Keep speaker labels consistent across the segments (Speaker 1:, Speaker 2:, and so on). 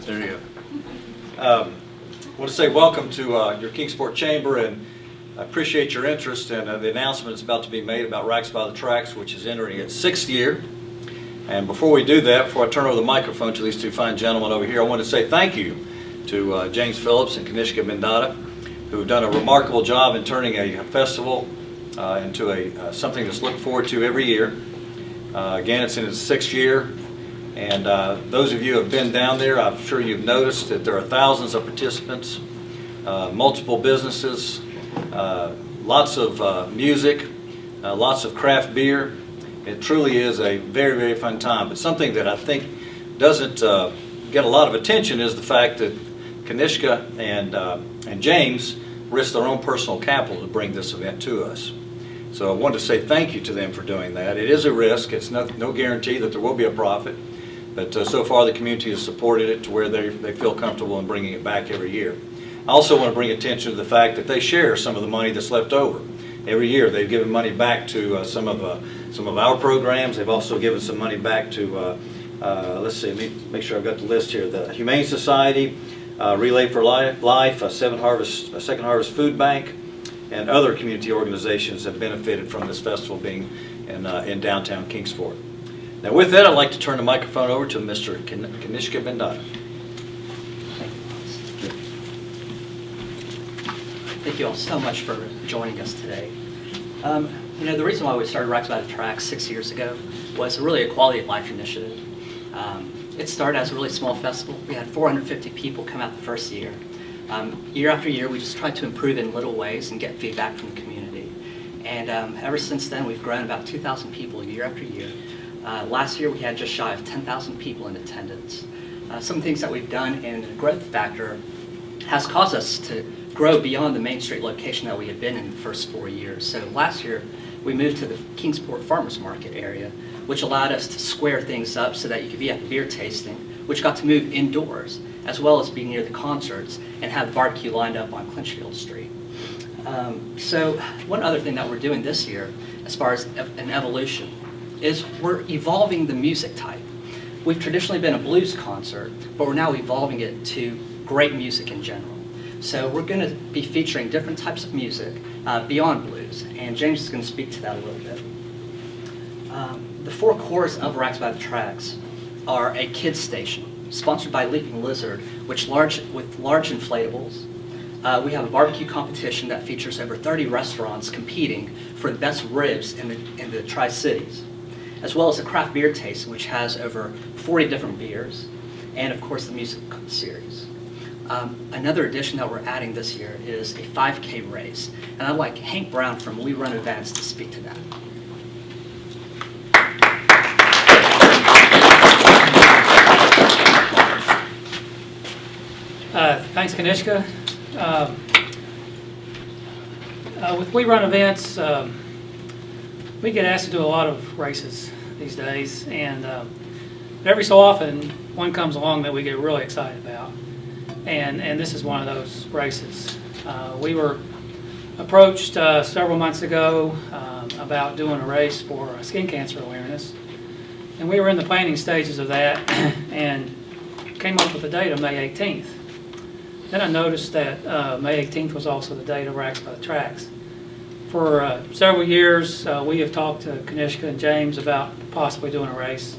Speaker 1: There you go. I want to say welcome to your Kingsport Chamber, and I appreciate your interest in the announcement that's about to be made about Racks by the Tracks, which is entering its 6th year. And before we do that, before I turn over the microphone to these two fine gentlemen over here, I want to say thank you to James Phillips and Kanishka Bendata, who have done a remarkable job in turning a festival into something that's looked forward to every year. Again, it's in its 6th year, and those of you who have been down there, I'm sure you've noticed that there are thousands of participants, multiple businesses, lots of music, lots of craft beer. It truly is a very, very fun time. But something that I think doesn't get a lot of attention is the fact that Kanishka and James risked their own personal capital to bring this event to us. So I wanted to say thank you to them for doing that. It is a risk. It's no guarantee that there will be a profit. But so far the community has supported it to where they feel comfortable in bringing it back every year. I also want to bring attention to the fact that they share some of the money that's left over. Every year they've given money back to some of our programs. They've also given some money back to, let's see, let me make sure I've got the list here. The Humane Society, Relay for Life, Second Harvest Food Bank, and other community organizations have benefited from this festival being in downtown Kingsport. Now with that, I'd like to turn the microphone over to Mr. Kanishka Bendata.
Speaker 2: Thank you all so much for joining us today. You know, the reason why we started Racks by the Tracks 6 years ago was really a quality of life initiative. It started as a really small festival. We had 450 people come out the first year. Year after year, we just tried to improve in little ways and get feedback from the community. And ever since then, we've grown about 2,000 people year after year. Last year, we had just shy of 10,000 people in attendance. Some things that we've done in the growth factor has caused us to grow beyond the Main Street location that we had been in the first 4 years. So last year, we moved to the Kingsport Farmers Market area, which allowed us to square things up so that you could be at the beer tasting, which got to move indoors, as well as be near the concerts and have the barbecue lined up on Clinchfield Street. So one other thing that we're doing this year, as far as an evolution, is we're evolving the music type. We've traditionally been a blues concert, but we're now evolving it to great music in general. So we're going to be featuring different types of music beyond blues, and James is going to speak to that a little bit. The 4 cores of Racks by the Tracks are a kids station, sponsored by Leaping Lizard, with large inflatables. We have a barbecue competition that features over 30 restaurants competing for the best ribs in the Tri-Cities, as well as a craft beer tasting, which has over 40 different beers, and of course the music series. Another addition that we're adding this year is a 5K race, and I'd like Hank Brown from We Run Events to speak to that.
Speaker 3: Thanks, Kanishka. With We Run Events, we get asked to do a lot of races these days, and every so often one comes along that we get really excited about, and this is one of those races. We were approached several months ago about doing a race for skin cancer awareness, and we were in the planning stages of that and came up with the date of May 18th. Then I noticed that May 18th was also the date of Racks by the Tracks. For several years, we have talked to Kanishka and James about possibly doing a race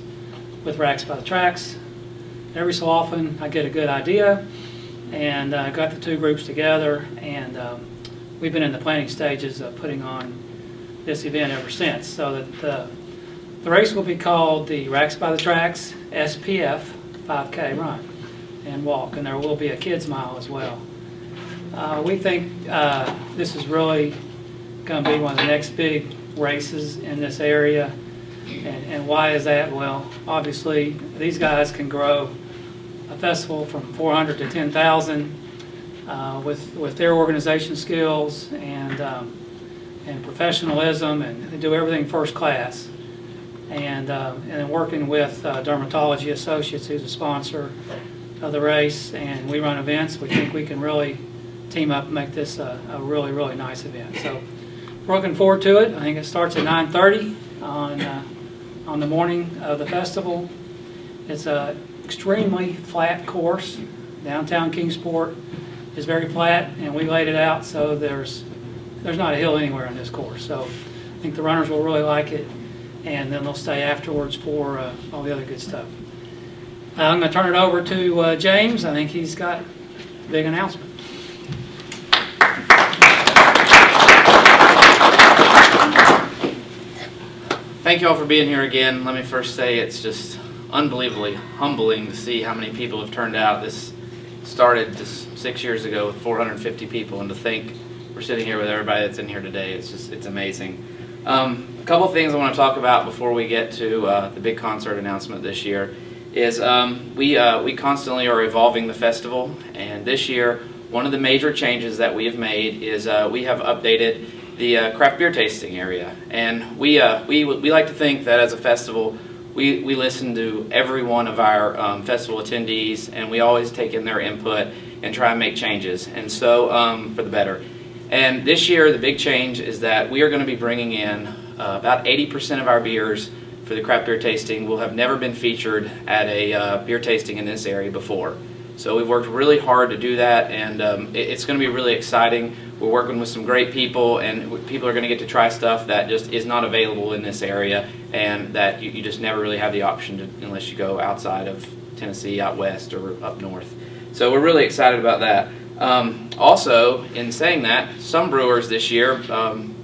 Speaker 3: with Racks by the Tracks. Every so often, I get a good idea, and got the 2 groups together, and we've been in the planning stages of putting on this event ever since. So that the race will be called the Racks by the Tracks SPF 5K Run and Walk, and there will be a kids mile as well. We think this is really going to be one of the next big races in this area. And why is that? Well, obviously these guys can grow a festival from 400 to 10,000 with their organization skills and professionalism, and they do everything first class. And then working with Dermatology Associates, who's a sponsor of the race, and We Run Events, we think we can really team up and make this a really, really nice event. So we're looking forward to it. I think it starts at 9:30 on on the morning of the festival. It's a extremely flat course. Downtown Kingsport is very flat, and we laid it out so there's not a hill anywhere on this course. So I think the runners will really like it, and then they'll stay afterwards for all the other good stuff. I'm going to turn it over to James. I think he's got a big announcement.
Speaker 4: Thank you all for being here again. Let me first say it's just unbelievably humbling to see how many people have turned out. This started just 6 years ago with 450 people, and to think we're sitting here with everybody that's in here today, it's amazing. A couple things I want to talk about before we get to the big concert announcement this year is we constantly are evolving the festival, and this year one of the major changes that we have made is we have updated the craft beer tasting area. And we like to think that as a festival we listen to every one of our festival attendees, and we always take in their input and try and make changes, and so for the better. And this year the big change is that we are going to be bringing in about 80% of our beers for the craft beer tasting will have never been featured at a beer tasting in this area before. So we've worked really hard to do that, and it's going to be really exciting. We're working with some great people, and people are going to get to try stuff that just is not available in this area, and that you just never really have the option to unless you go outside of Tennessee, out west, or up north. So we're really excited about that. Also, in saying that, some brewers this year,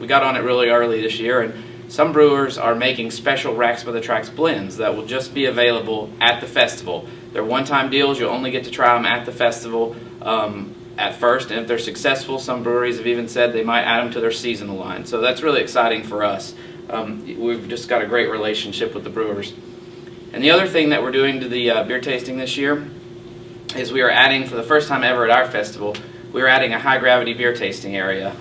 Speaker 4: we got on it really early this year, and some brewers are making special Racks by the Tracks blends that will just be available at the festival. They're one-time deals. You'll only get to try them at the festival at first, and if they're successful, some breweries have even said they might add them to their seasonal line. So that's really exciting for us. We've just got a great relationship with the brewers. And the other thing that we're doing to the beer tasting this year is we are adding, for the first time ever at our festival, we are adding a high-gravity beer tasting area.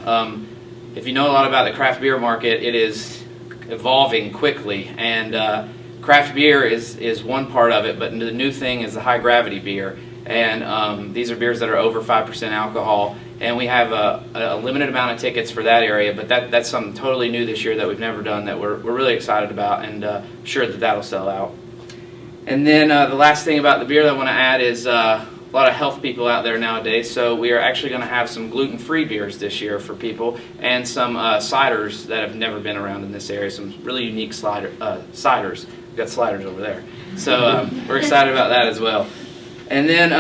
Speaker 4: If you know a lot about the craft beer market, it is evolving quickly, and craft beer is one part of it, but the new thing is the high-gravity beer. And these are beers that are over 5% alcohol, and we have a limited amount of tickets for that area, but that's something totally new this year that we've never done that we're really excited about, and sure that that'll sell out. And then the last thing about the beer that I want to add is a lot of health people out there nowadays, so we are actually going to have some gluten-free beers this year for people, and some ciders that have never been around in this area, some really unique ciders. We've got sliders over there. So we're excited about that as well. And then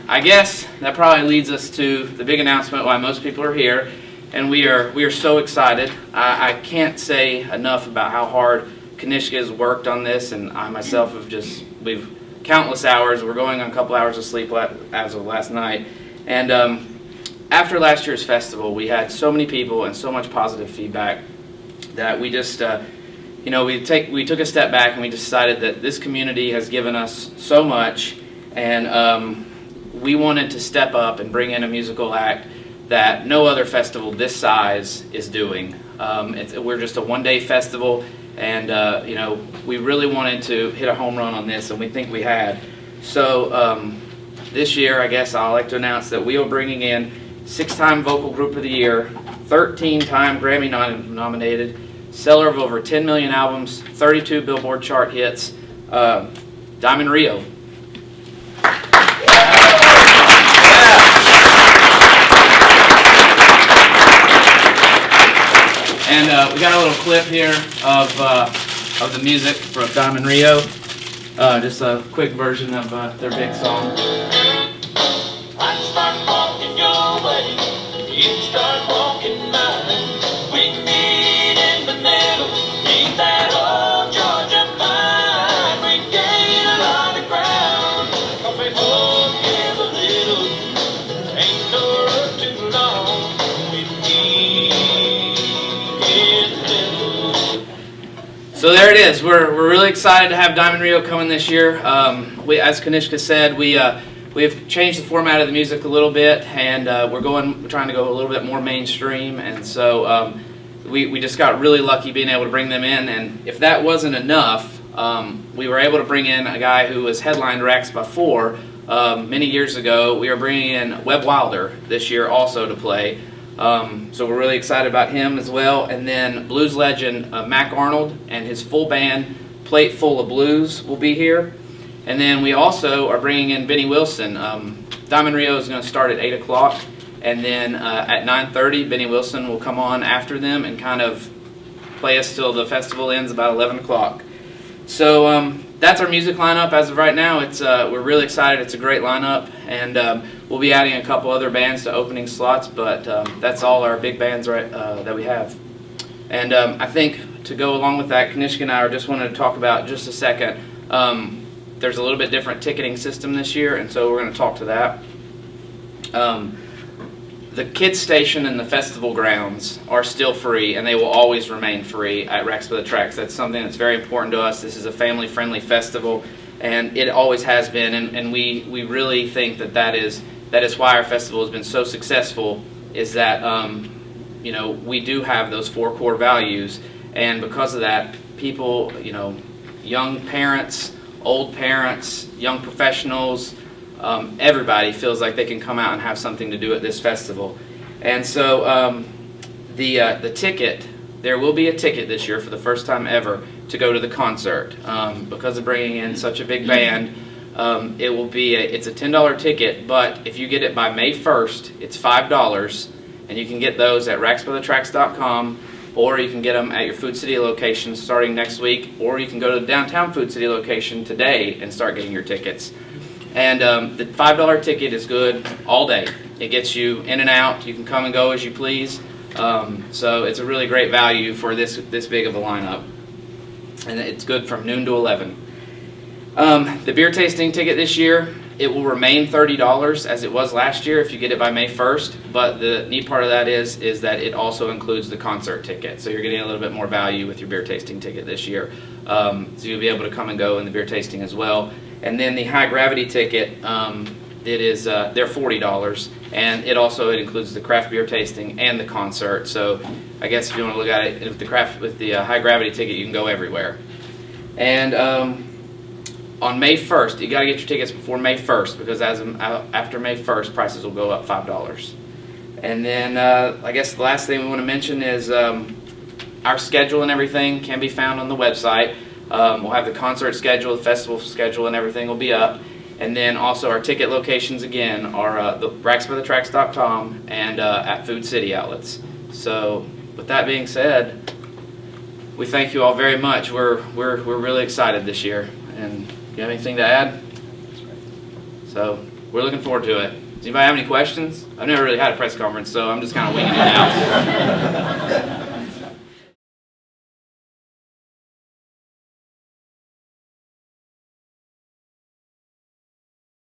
Speaker 4: I guess that probably leads us to the big announcement why most people are here, and we are so excited. I can't say enough about how hard Kanishka has worked on this, and I myself we've countless hours. We're going on a couple hours of sleep as of last night. And after last year's festival, we had so many people and so much positive feedback that we just, we took a step back and we decided that this community has given us so much, and we wanted to step up and bring in a musical act that no other festival this size is doing. We're just a one-day festival, and we really wanted to hit a home run on this, and we think we had. So this year, I guess I'd like to announce that we are bringing in 6-time Vocal Group of the Year, 13-time Grammy nominated, seller of over 10 million albums, 32 Billboard chart hits, Diamond Rio. And we got a little clip here of the music from Diamond Rio. Just a quick version of their big song. I start walking your way, you start walking mine. We meet in the middle, meet that old Georgia pine. We gain a lot of ground, 'cause we both give a little. Ain't no road too long. We meet in the middle. So there it is. We're really excited to have Diamond Rio coming this year. As Kanishka said, we have changed the format of the music a little bit, and we're trying to go a little bit more mainstream, and so we just got really lucky being able to bring them in. And if that wasn't enough, we were able to bring in a guy who was headlined Racks before many years ago. We are bringing in Webb Wilder this year also to play. So we're really excited about him as well. And then blues legend Mac Arnold and his full band Plate Full of Blues will be here. And then we also are bringing in Benny Wilson. Diamond Rio is going to start at 8 o'clock. And then at 9:30, Benny Wilson will come on after them and kind of play us till the festival ends about 11 o'clock. So that's our music lineup as of right now. We're really excited. It's a great lineup. And we'll be adding a couple other bands to opening slots, but that's all our big bands that we have. And I think to go along with that, Kanishka and I just wanted to talk about just a second. There's a little bit different ticketing system this year, and so we're going to talk to that. The kids station and the festival grounds are still free, and they will always remain free at Racks by the Tracks. That's something that's very important to us. This is a family-friendly festival, and it always has been. And we really think that is why our festival has been so successful. Is that we do have those 4 core values, and because of that, people, young parents, old parents, young professionals. Everybody feels like they can come out and have something to do at this festival. And so the ticket, there will be a ticket this year for the first time ever to go to the concert. Because of bringing in such a big band, it's a $10 ticket, but if you get it by May 1st, it's $5, and you can get those at racksbythetracks.com, or you can get them at your Food City location starting next week, or you can go to the downtown Food City location today and start getting your tickets. And the $5 ticket is good all day. It gets you in and out. You can come and go as you please. So it's a really great value for this big of a lineup. And it's good from noon to 11. The beer tasting ticket this year, it will remain $30 as it was last year if you get it by May 1st. But the neat part of that is that it also includes the concert ticket. So you're getting a little bit more value with your beer tasting ticket this year. So you'll be able to come and go in the beer tasting as well. And then the high gravity ticket, they're $40, and it includes the craft beer tasting and the concert. So I guess if you want to look at it with the high gravity ticket, you can go everywhere. And on May 1st, you got to get your tickets before May 1st because after May 1st, prices will go up $5. And then I guess the last thing we want to mention is our schedule and everything can be found on the website. We'll have the concert schedule, the festival schedule, and everything will be up. And then also our ticket locations again are the racksbythetracks.com and at Food City outlets. So with that being said, we thank you all very much. We're really excited this year. And do you have anything to add? So we're looking forward to it. Does anybody have any questions? I've never really had a press conference, so I'm just kind of winging it now.